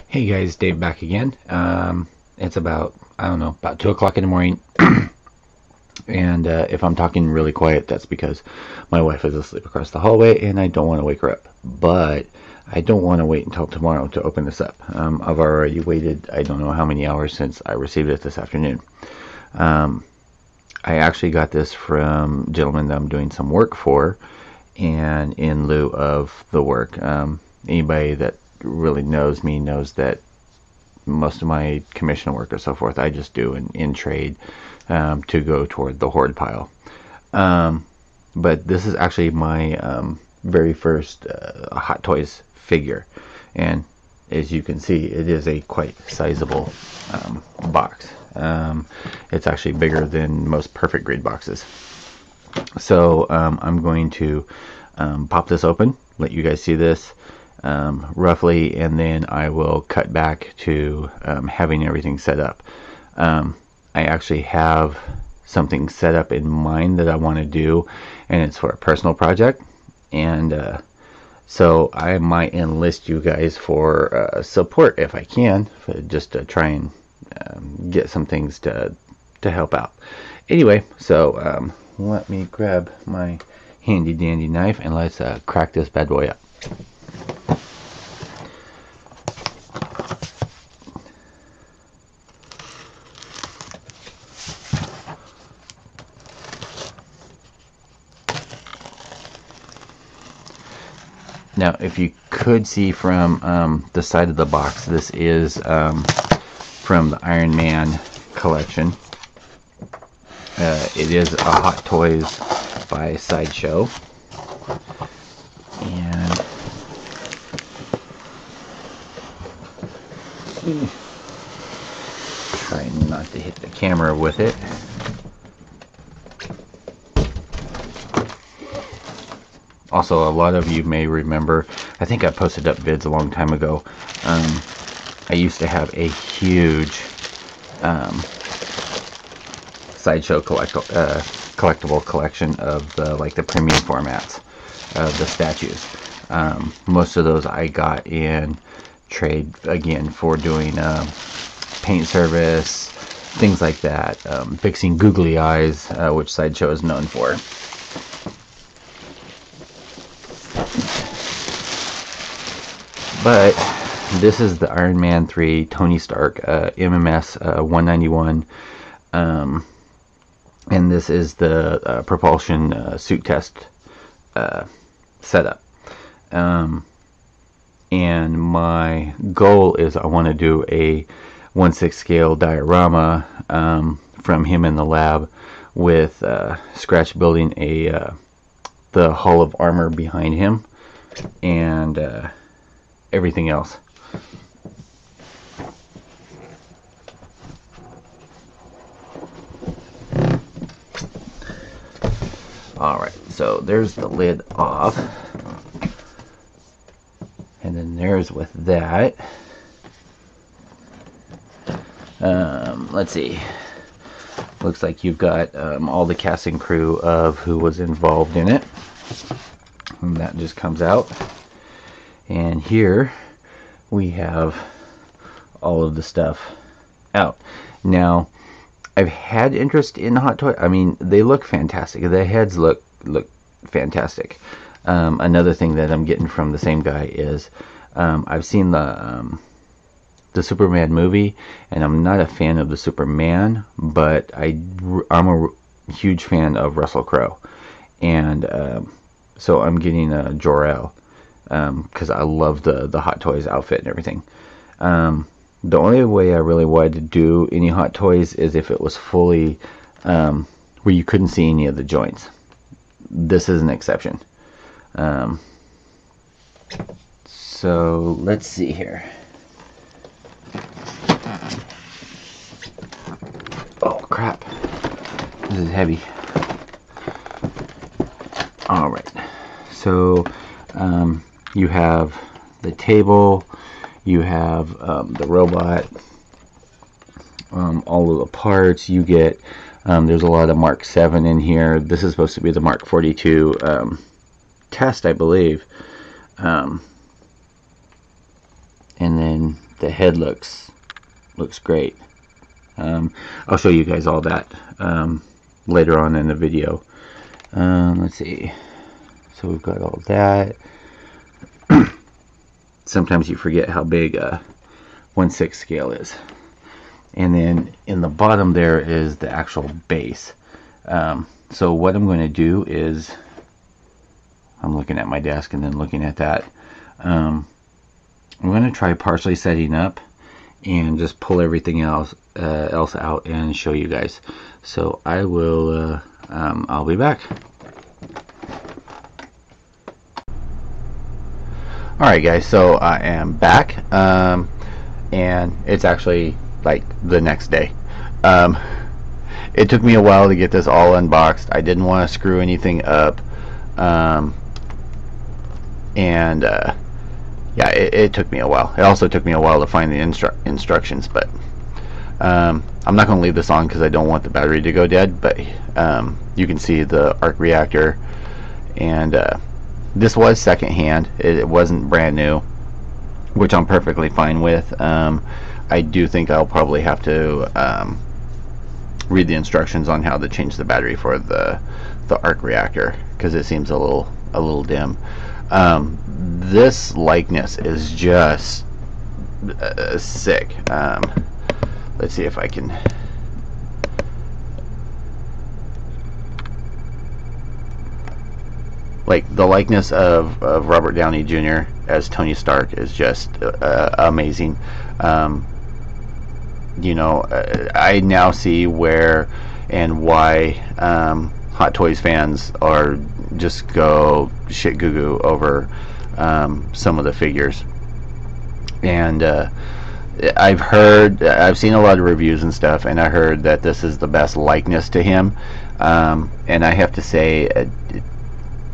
Hey guys, Dave back again. It's about, I don't know, about 2 o'clock in the morning. And if I'm talking really quiet, that's because my wife is asleep across the hallway and I don't want to wake her up. But I don't want to wait until tomorrow to open this up. I've already waited, I don't know how many hours since I received it this afternoon. I actually got this from a gentleman that I'm doing some work for, and in lieu of the work, anybody that really knows me knows that most of my commission work or so forth I just do in trade to go toward the hoard pile. But this is actually my very first Hot Toys figure, and as you can see, it is a quite sizable box. It's actually bigger than most perfect grade boxes. So I'm going to pop this open, let you guys see this roughly, and then I will cut back to having everything set up. I actually have something set up in mind that I want to do, and it's for a personal project, and so I might enlist you guys for support if I can, just to try and get some things to help out. Anyway, so let me grab my handy dandy knife and let's crack this bad boy up. Now, if you could see from the side of the box, this is from the IronMan collection. It is a Hot Toys by Sideshow, and try not to hit the camera with it. Also, a lot of you may remember, I think I posted up vids a long time ago. I used to have a huge Sideshow collectible collection of the premium formats of the statues. Most of those I got in trade, again, for doing paint service, things like that, fixing googly eyes, which Sideshow is known for. But this is the Iron Man 3 Tony Stark MMS 191, and this is the propulsion suit test setup. And my goal is I want to do a 1/6 scale diorama from him in the lab with Scratch building the hull of armor behind him and everything else. Alright, so there's the lid off, and then there's with that. Let's see, looks like you've got all the cast and crew of who was involved in it, and that just comes out. And here we have all of the stuff out. Now, I've had interest in Hot Toys. I mean, they look fantastic. The heads look fantastic. Another thing that I'm getting from the same guy is I've seen the Superman movie, and I'm not a fan of the Superman, but I'm a huge fan of Russell Crowe, and so I'm getting a Jor-El. Because I love the Hot Toys outfit and everything. The only way I really wanted to do any Hot Toys is if it was fully where you couldn't see any of the joints. This is an exception. So let's see here. Oh crap, this is heavy. Alright, so you have the table, you have the robot, all of the parts. You get, there's a lot of Mark 7 in here. This is supposed to be the Mark 42 test, I believe. And then the the head looks great. I'll show you guys all that later on in the video. Let's see. So we've got all that. Sometimes you forget how big a 1/6 scale is. And then in the bottom there is the actual base. So what I'm going to do is, I'm looking at my desk and then looking at that. I'm going to try partially setting up and just pull everything else out and show you guys. So I will I'll be back. Alright guys, so I am back, and it's actually like the next day. It took me a while to get this all unboxed. I didn't want to screw anything up, yeah, it took me a while. It also took me a while to find the instructions, but I'm not going to leave this on because I don't want the battery to go dead. But you can see the arc reactor, and this was secondhand. It wasn't brand new, which I'm perfectly fine with. I do think I'll probably have to read the instructions on how to change the battery for the arc reactor, because it seems a little dim. This likeness is just sick. Let's see if I can. Like, the likeness of Robert Downey Jr. as Tony Stark is just amazing. You know, I now see where and why Hot Toys fans are just go shit goo goo over some of the figures. And I've seen a lot of reviews and stuff, and I heard that this is the best likeness to him. And I have to say,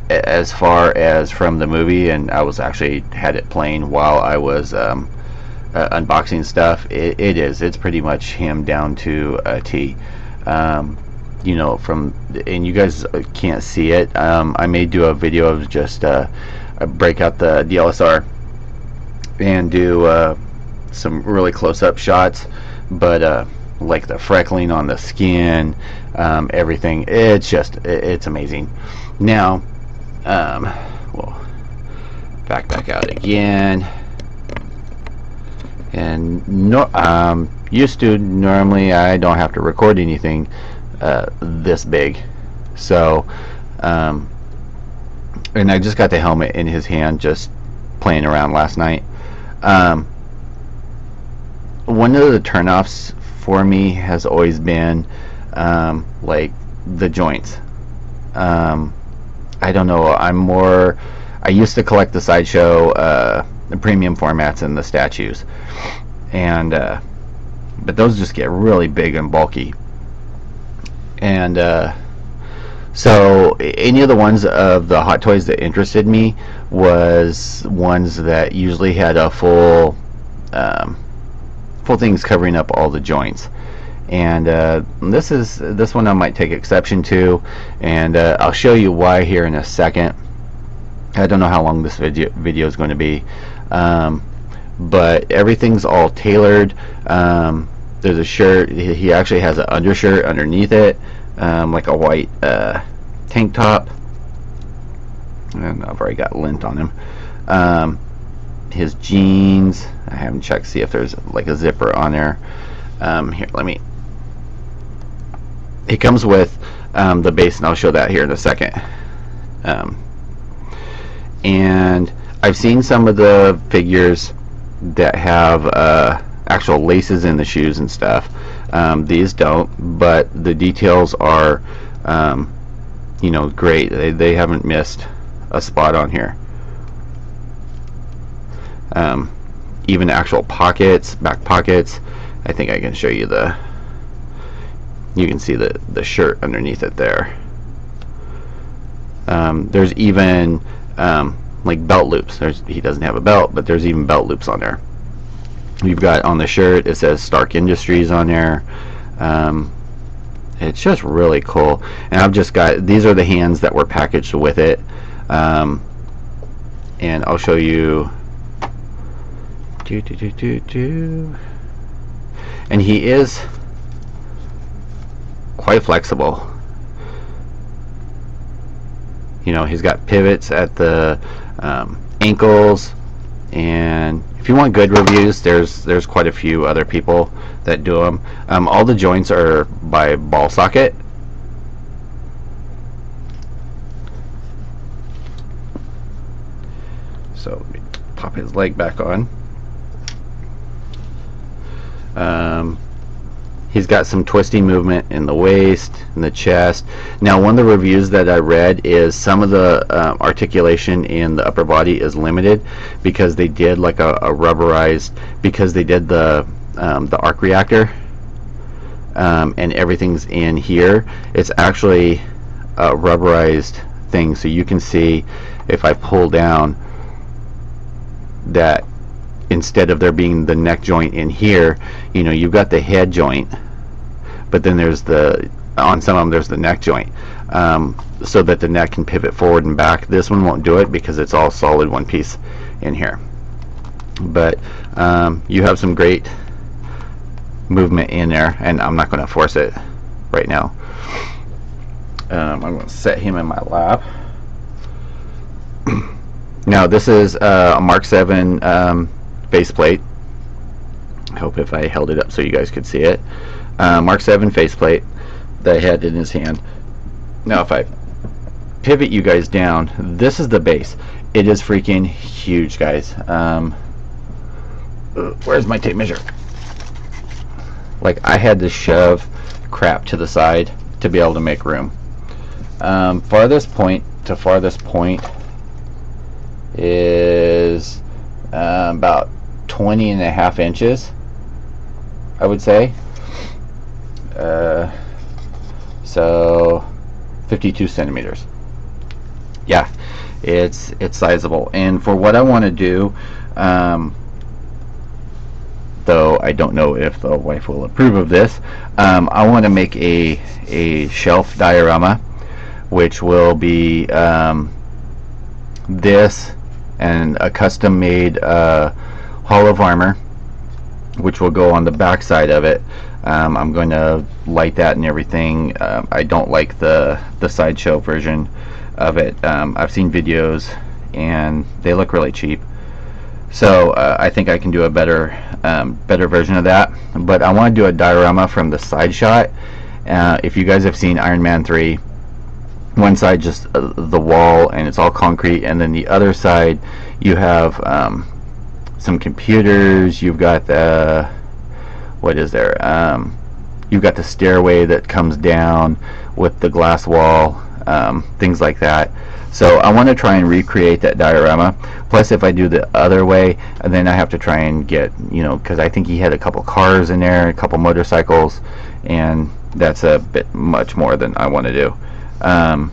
as far as from the movie, and I was actually had it playing while I was unboxing stuff, it's pretty much him down to a T. You know, and you guys can't see it. I may do a video of just break out the DLSR and do some really close-up shots, but like the freckling on the skin, everything, it's amazing. Now we'll back out again, and used to normally I don't have to record anything this big, so and I just got the helmet in his hand just playing around last night. One of the turnoffs for me has always been like the joints. I don't know, I used to collect the Sideshow the premium formats and the statues, and but those just get really big and bulky. And so any of the ones of the Hot Toys that interested me was ones that usually had a full things covering up all the joints. And this one I might take exception to, and I'll show you why here in a second. I don't know how long this video is going to be, but everything's all tailored. There's a shirt. He actually has an undershirt underneath it, like a white tank top, and I've already got lint on him. His jeans, I haven't checked to see if there's like a zipper on there. Here, it comes with the base, and I'll show that here in a second. And I've seen some of the figures that have actual laces in the shoes and stuff. These don't, but the details are you know, great. They haven't missed a spot on here. Even actual pockets, back pockets. I think I can show you you can see the shirt underneath it there. There's even like belt loops. He doesn't have a belt, but there's even belt loops on there. You've got on the shirt, it says Stark Industries on there. It's just really cool. And I've just got, these are the hands that were packaged with it. And I'll show you And he is quite flexible. You know, he's got pivots at the ankles, and if you want good reviews, there's quite a few other people that do them. All the joints are by ball socket. So let me pop his leg back on. He's got some twisty movement in the waist, in the chest. Now, one of the reviews that I read is some of the articulation in the upper body is limited because they did like a rubberized, because they did the arc reactor, and everything's in here. It's actually a rubberized thing, so you can see if I pull down that instead of there being the neck joint in here, you know, you've got the head joint, but then there's the, on some of them there's the neck joint, so that the neck can pivot forward and back. This one won't do it because it's all solid one piece in here, but you have some great movement in there, and I'm not going to force it right now. I'm going to set him in my lap. Now this is a Mark 7 faceplate. I hope if I held it up so you guys could see it. Mark 7 faceplate that I had in his hand. Now if I pivot you guys down, this is the base. It is freaking huge, guys. Where's my tape measure? Like, I had to shove crap to the side to be able to make room. Farthest point to farthest point is about 20.5 inches, I would say. So 52 centimeters. Yeah, it's sizable, and for what I want to do, though I don't know if the wife will approve of this, I want to make a shelf diorama, which will be this and a custom made Hall of Armor, which will go on the back side of it. I'm going to light that and everything. I don't like the sideshow version of it. I've seen videos and they look really cheap, so I think I can do a better version of that. But I want to do a diorama from the side shot. If you guys have seen Iron Man 3, one side just the wall and it's all concrete, and then the other side you have some computers. You've got the, what is there, you've got the stairway that comes down with the glass wall, things like that. So I want to try and recreate that diorama. Plus, if I do the other way, and then I have to try and get, you know, because I think he had a couple cars in there, a couple motorcycles, and that's a bit much more than I want to do. I'm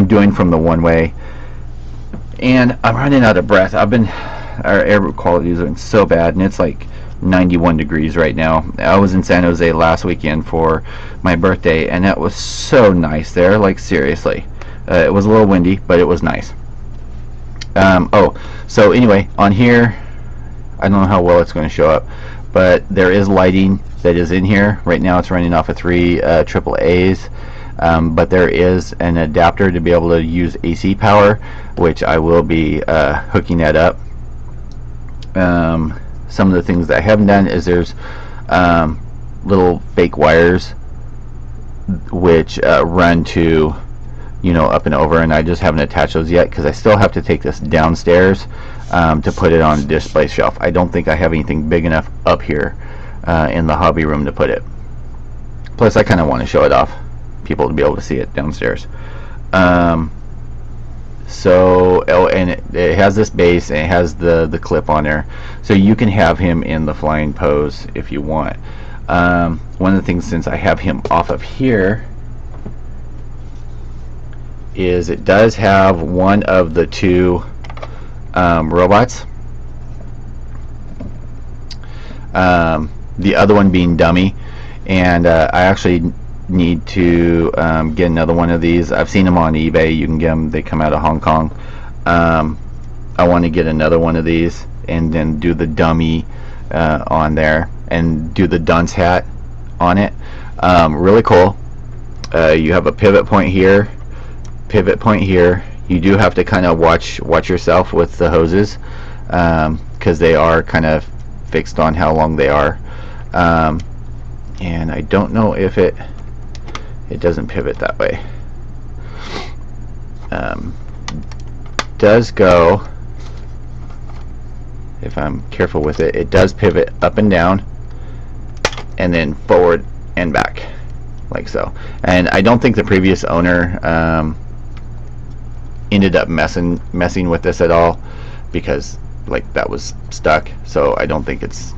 doing from the one way, and I'm running out of breath. Our air quality has been so bad, and it's like 91 degrees right now. I was in San Jose last weekend for my birthday, and that was so nice there, like seriously. It was a little windy, but it was nice. Oh, so anyway, on here, I don't know how well it's going to show up, but there is lighting that is in here. Right now it's running off of 3 AAAs, but there is an adapter to be able to use AC power, which I will be hooking that up. Some of the things that I haven't done is there's little fake wires which run to, you know, up and over, and I just haven't attached those yet because I still have to take this downstairs to put it on a display shelf. I don't think I have anything big enough up here in the hobby room to put it. Plus, I kind of want to show it off, people to be able to see it downstairs. So, oh, and it has this base, and it has the clip on there, so you can have him in the flying pose if you want. One of the things, since I have him off of here, is it does have one of the 2 robots, the other one being dummy, and I actually need to get another one of these. I've seen them on eBay. You can get them, they come out of Hong Kong, I want to get another one of these and then do the dummy on there and do the dunce hat on it. Really cool. You have a pivot point here, pivot point here. You do have to kind of watch yourself with the hoses, because they are kind of fixed on how long they are. And I don't know if it doesn't pivot that way. Does go, if I'm careful with it, it does pivot up and down and then forward and back, like so. And I don't think the previous owner ended up messing with this at all, because like that was stuck, so I don't think it's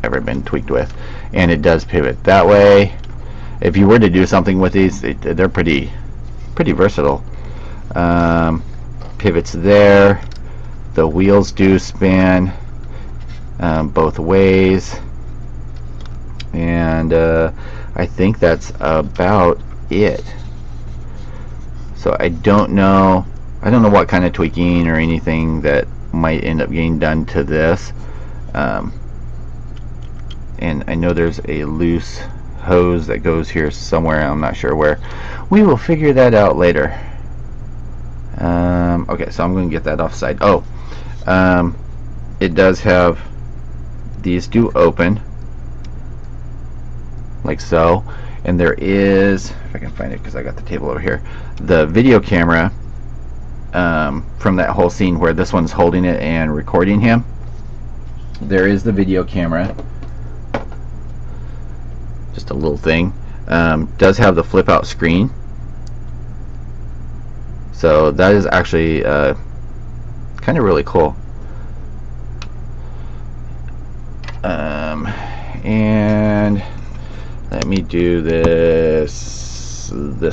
ever been tweaked with. And it does pivot that way. If you were to do something with these, they're pretty versatile. Pivots there. The wheels do spin both ways, and I think that's about it. So I don't know what kind of tweaking or anything that might end up getting done to this. And I know there's a loose hose that goes here somewhere. I'm not sure where. We will figure that out later. Okay, so I'm going to get that offside. Oh, it does have, these do open like so, and there is, if I can find it because I got the table over here, the video camera from that whole scene where this one's holding it and recording him. There is the video camera, just a little thing. Does have the flip out screen, so that is actually kind of really cool. And let me do this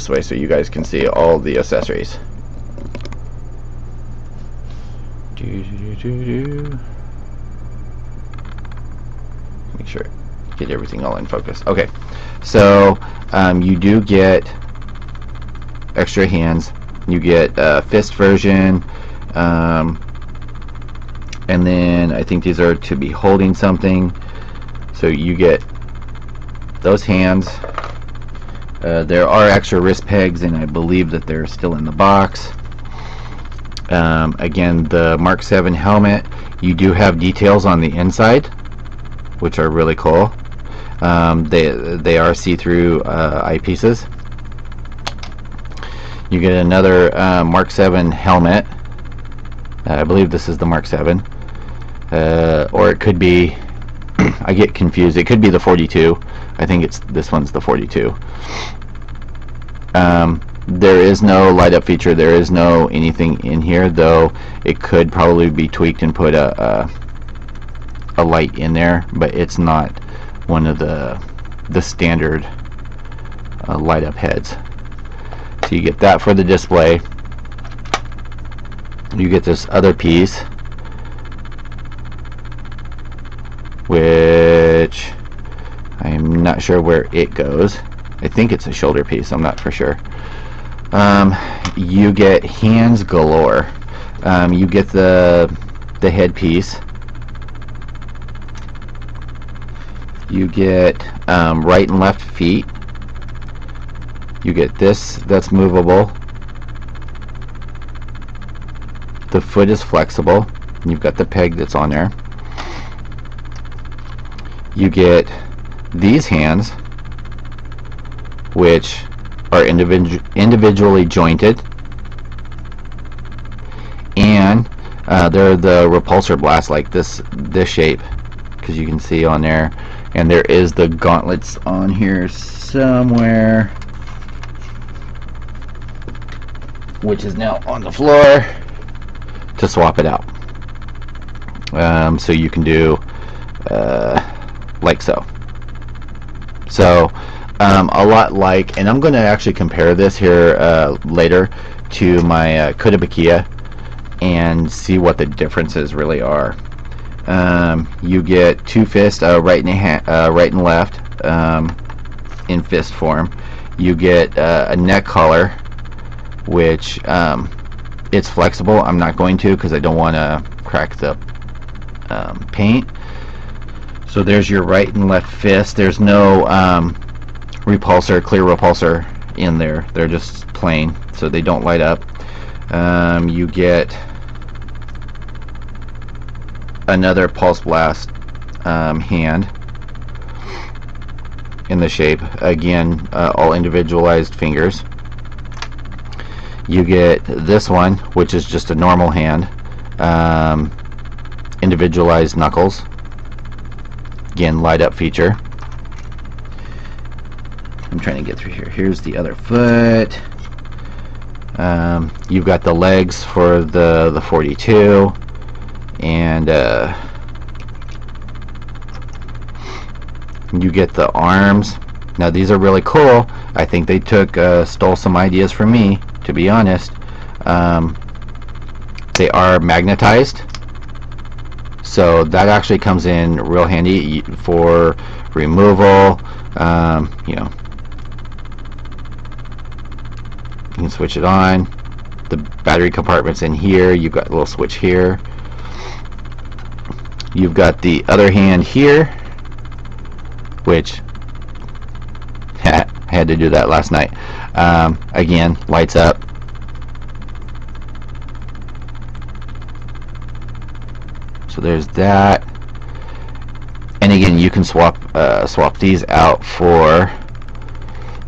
way so you guys can see all the accessories. Make sure get everything all in focus. Okay, so you do get extra hands. You get a fist version, and then I think these are to be holding something. So you get those hands. There are extra wrist pegs, and I believe that they're still in the box. Again, the Mark 7 helmet, you do have details on the inside, which are really cool. They are see-through eyepieces. You get another Mark 7 helmet. I believe this is the Mark 7, or it could be, I get confused, it could be the 42. I think this one's the 42. There is no light up feature, there is no anything in here, though it could probably be tweaked and put a light in there, but it's not one of the standard light up heads. So you get that for the display. You get this other piece, which I am not sure where it goes. I think it's a shoulder piece, I'm not for sure. You get hands galore. You get the headpiece. You get right and left feet. You get this that's movable. The foot is flexible. You've got the peg that's on there. You get these hands, which are individually jointed, and they're the repulsor blast, like this shape, because you can see on there. And there is the gauntlets on here somewhere, which is now on the floor, to swap it out. So you can do like so. So a lot like, and I'm going to actually compare this here later to my Kotobukiya and see what the differences really are. You get two fists, right and left, in fist form. You get a neck collar, which it's flexible. I'm not going to because I don't want to crack the paint. So there's your right and left fist. There's no repulsor, clear repulsor in there. They're just plain, so they don't light up. You get another pulse blast hand in the shape. Again, all individualized fingers. You get this one, which is just a normal hand, individualized knuckles. Again, light up feature. I'm trying to get through here. Here's the other foot. You've got the legs for the 42, and you get the arms. Now these are really cool. I think they stole some ideas from me, to be honest. They are magnetized, so that actually comes in real handy for removal. You know, you can switch it on. The battery compartment's in here. You've got a little switch here. You've got the other hand here, which I had to do that last night. Again, lights up. So there's that. And again, you can swap these out for,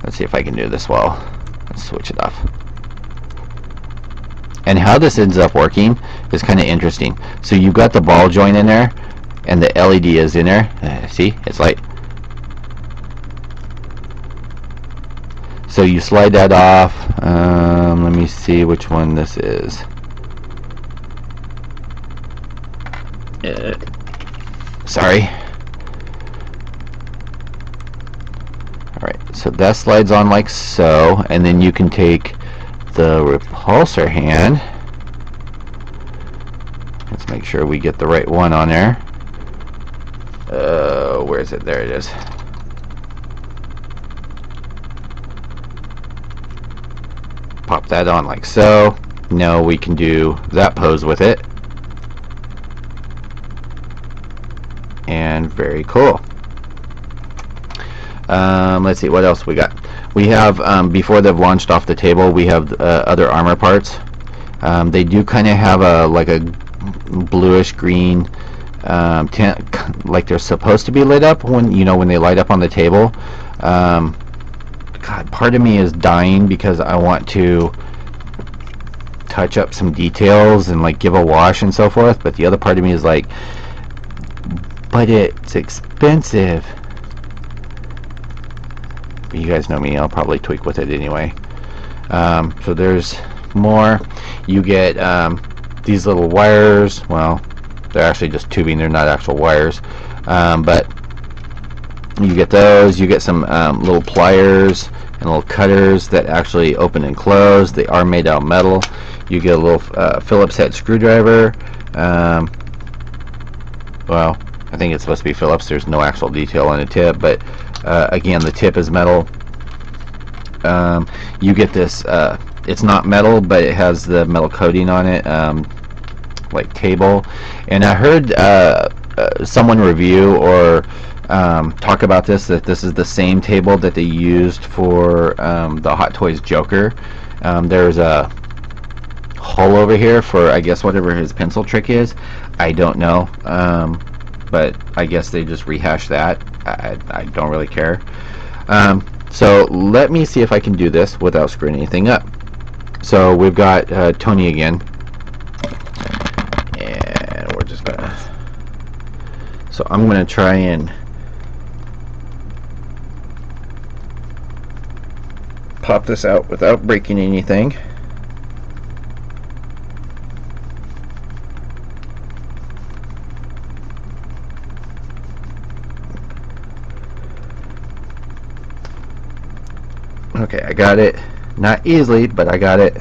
let's see if I can do this well. Let's switch it off. And how this ends up working is kind of interesting. So you've got the ball joint in there, and the LED is in there. See, it's light. So you slide that off. Let me see which one this is. Sorry. Alright, so that slides on like so, and then you can take the repulsor hand. Let's make sure we get the right one on there. Where is it? There it is. Pop that on like so. Now we can do that pose with it. And very cool. Let's see what else we got. We have, before they've launched off the table, we have other armor parts. They do kind of have like a bluish green tint, like they're supposed to be lit up when they light up on the table. God, part of me is dying because I want to touch up some details and like give a wash and so forth, but the other part of me is like, but it's expensive. But you guys know me, I'll probably tweak with it anyway. So there's more. You get these little wires. Well, they're actually just tubing, they're not actual wires. But you get those. You get some little pliers and little cutters that actually open and close. They are made out of metal. You get a little Phillips head screwdriver. Well, I think it's supposed to be Phillips. There's no actual detail on the tip, but again, the tip is metal. You get this, it's not metal, but it has the metal coating on it, like table. And I heard someone review or talk about this, that this is the same table that they used for the Hot Toys Joker. There's a hole over here for, I guess, whatever his pencil trick is. I don't know. But I guess they just rehashed that. I don't really care. So let me see if I can do this without screwing anything up. So we've got Tony again, and we're just gonna. So I'm gonna try and pop this out without breaking anything. Okay, I got it. Not easily, but I got it.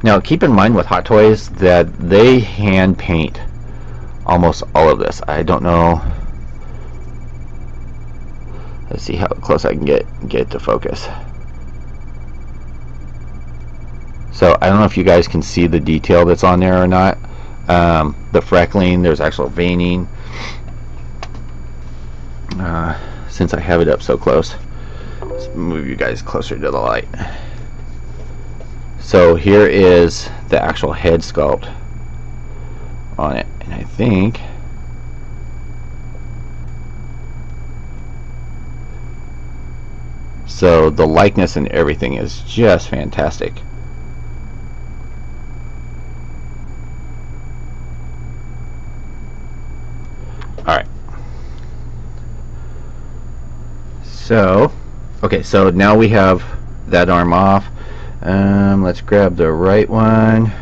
Now keep in mind with Hot Toys that they hand paint almost all of this. I don't know. Let's see how close I can get it to focus. So I don't know if you guys can see the detail that's on there or not. The freckling, there's actual veining. Since I have it up so close, let's move you guys closer to the light. So here is the actual head sculpt on it, and I think so the likeness and everything is just fantastic. Alright, so okay, so now we have that arm off. Let's grab the right one.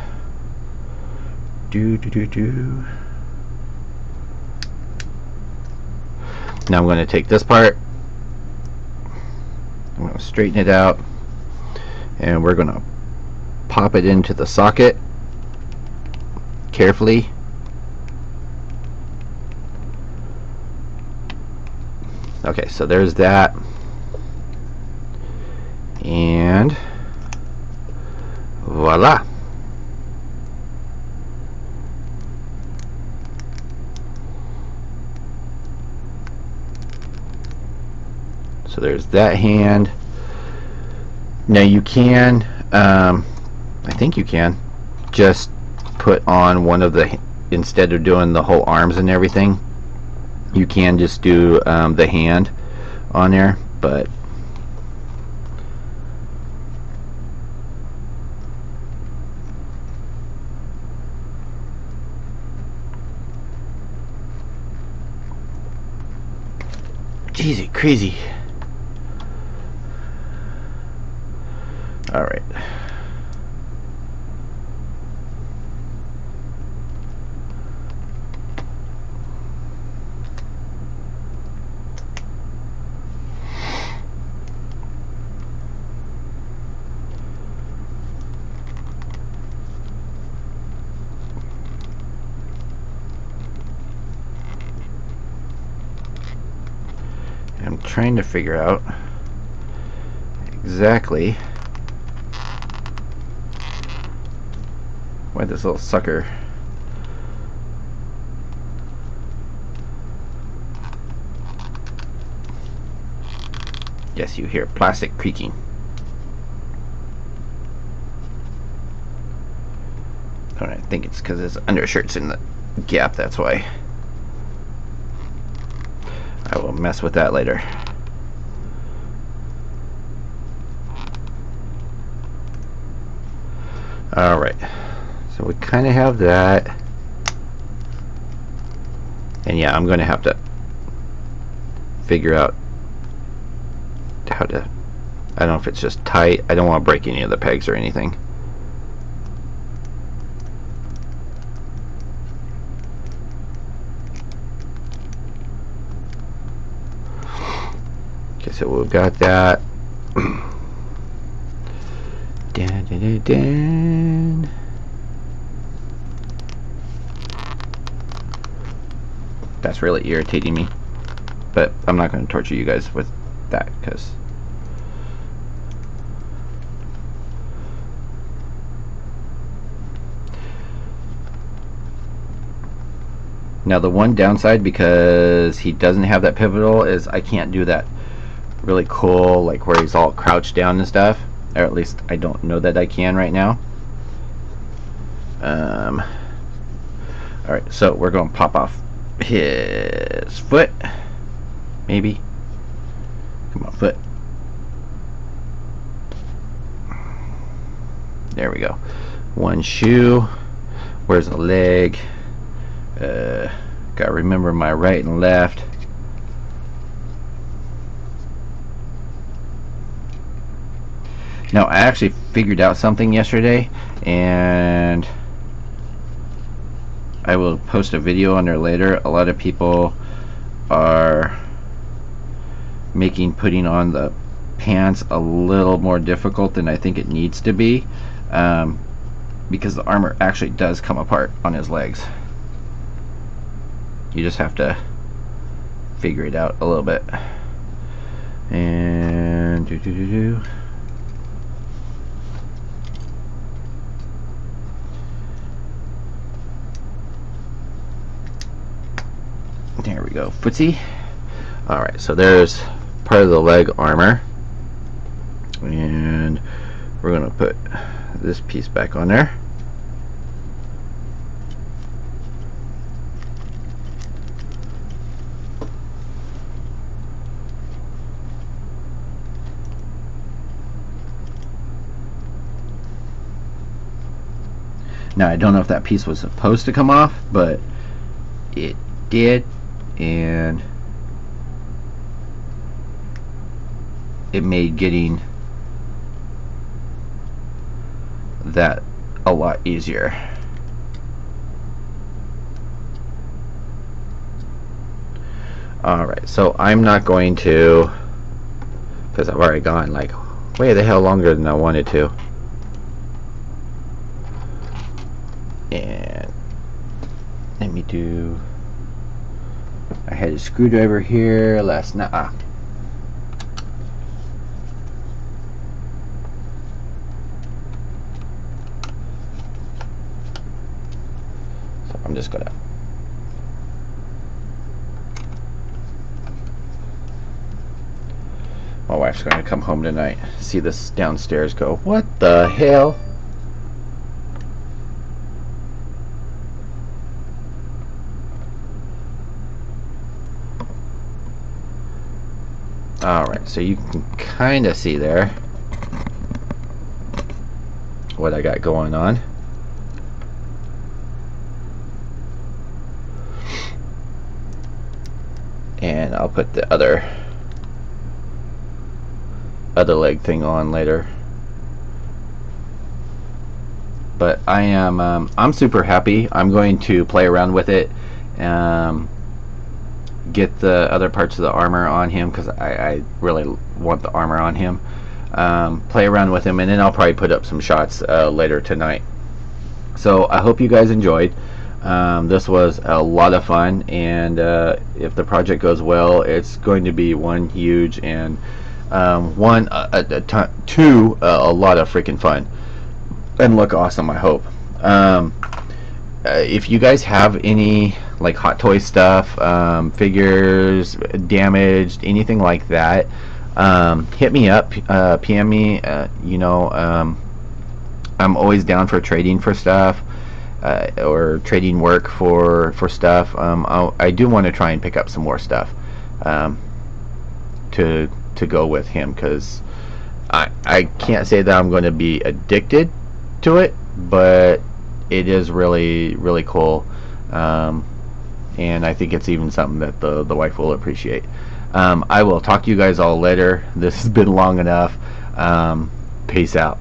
Now I'm going to take this part, I'm going to straighten it out, and we're going to pop it into the socket carefully. Okay, so there's that, and voila. So there's that hand. Now you can, I think you can just put on one of the, instead of doing the whole arms and everything, you can just do the hand on there, but jeez, crazy. All right. I'm trying to figure out exactly why this little sucker yes, you hear plastic creaking. I think it's because his undershirt's in the gap, that's why. I will mess with that later. Alright, so we kind of have that. And yeah, I'm going to have to figure out how to, I don't know if it's just tight. I don't want to break any of the pegs or anything. Okay, so we've got that. Dun, dun, dun, dun. That's really irritating me, but I'm not going to torture you guys with that because now the one downside, because he doesn't have that pivotal, is I can't do that really cool, like where he's all crouched down and stuff, or at least I don't know that I can right now. Alright, so we're going to pop off his foot, maybe. Come on, foot. There we go. One shoe. Where's the leg? Gotta remember my right and left. Now I actually figured out something yesterday, and I will post a video on there later. A lot of people are making putting on the pants a little more difficult than I think it needs to be, because the armor actually does come apart on his legs. You just have to figure it out a little bit. And There we go, footsie. Alright, so there's part of the leg armor, and we're going to put this piece back on there. Now I don't know if that piece was supposed to come off, but it did, and it made getting that a lot easier. Alright, so I'm not going to, because I've already gone like way the hell longer than I wanted to. And let me do, I had a screwdriver here last night. So I'm just gonna, my wife's going to come home tonight, see this downstairs, go, what the hell? Alright, so you can kind of see there what I got going on. And I'll put the other leg thing on later. But I am I'm super happy. I'm going to play around with it, get the other parts of the armor on him, because I really want the armor on him. Play around with him, and then I'll probably put up some shots later tonight. So I hope you guys enjoyed. This was a lot of fun, and if the project goes well, it's going to be one huge and a lot of freaking fun and look awesome, I hope. If you guys have any like Hot Toy stuff, figures damaged, anything like that, hit me up, PM me. You know, I'm always down for trading for stuff, or trading work for stuff. I do want to try and pick up some more stuff to go with him, because I can't say that I'm going to be addicted to it, but it is really, really cool, and I think it's even something that the wife will appreciate. I will talk to you guys all later. This has been long enough. Peace out.